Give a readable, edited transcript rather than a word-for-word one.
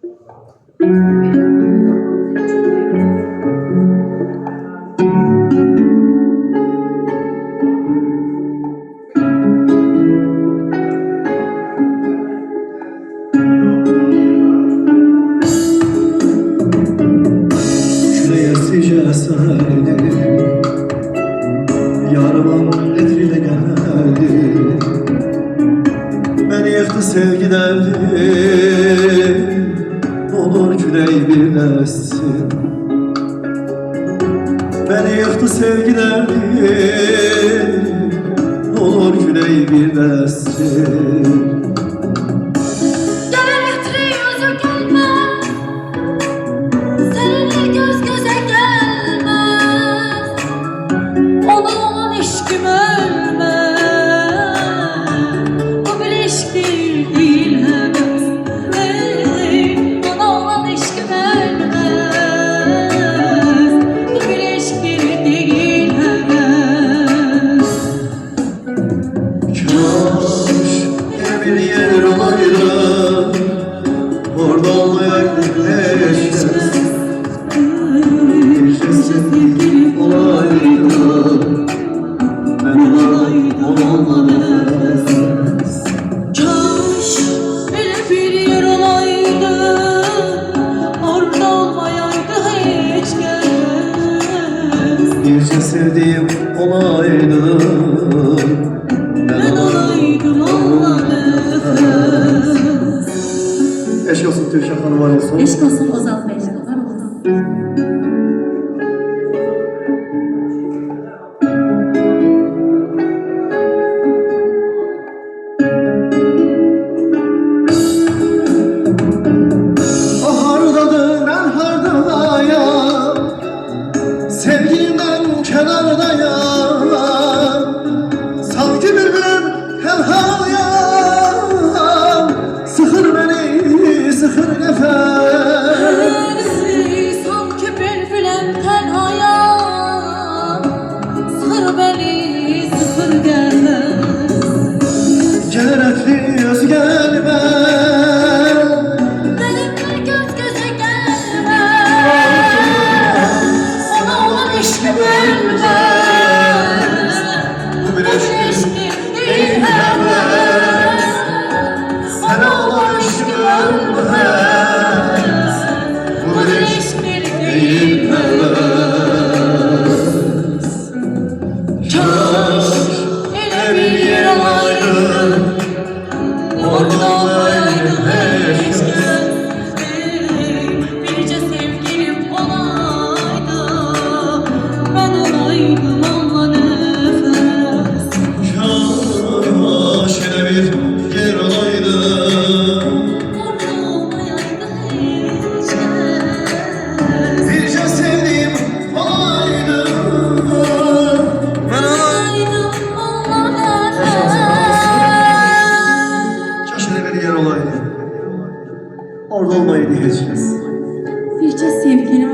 Şuraya sardı, yarımın etriyle geldi. Beni yıktı sevgi derdi, olur küley birleşsin. Beni yıktı sevgi derdi, olur küley birleşsin. Bir yer olaydı, orada olmayaydı neşesiz. Bir sevgilim olaydı, ben olmadım. Kaş öyle bir yer olaydı, orada olmayaydı hiç gelmez. Bir sevdiğim olaydı, ben olaydım olmadı. Eşk olsun Türkan Hanım arıyorsun. Eşk olsun Ozan Bey. Var olsun. O hardadır ben hardadayım, sevgilimden kenardayım. Sanki bülbülüm helhayım, sıkır beni sıkır nefes. Sanki bülbülem tenhayam, sıkır beni sıkır gelmez. Gerekli öz gelmez. Benimle göz göze gelmez. Ona olan eşkim ölmez. Bu bir Bu bir eşkim değil heves. Ona olan eşkim ölmez. Bu bir eşkim değil heves. Kaş öyle bir yer olaydı, orada olaydı neşe. Birce sevgilim olaydı, ben olaydım onunla nefes. Kaş öyle bir yer olaydı, Orada olmayaydı hiç gelmez. birce sevdiğim olaydı, ben Olaydım onunla nefes. kaş öyle bir yer olaydı, orada olmaydı hiç kez. Birce sevgilim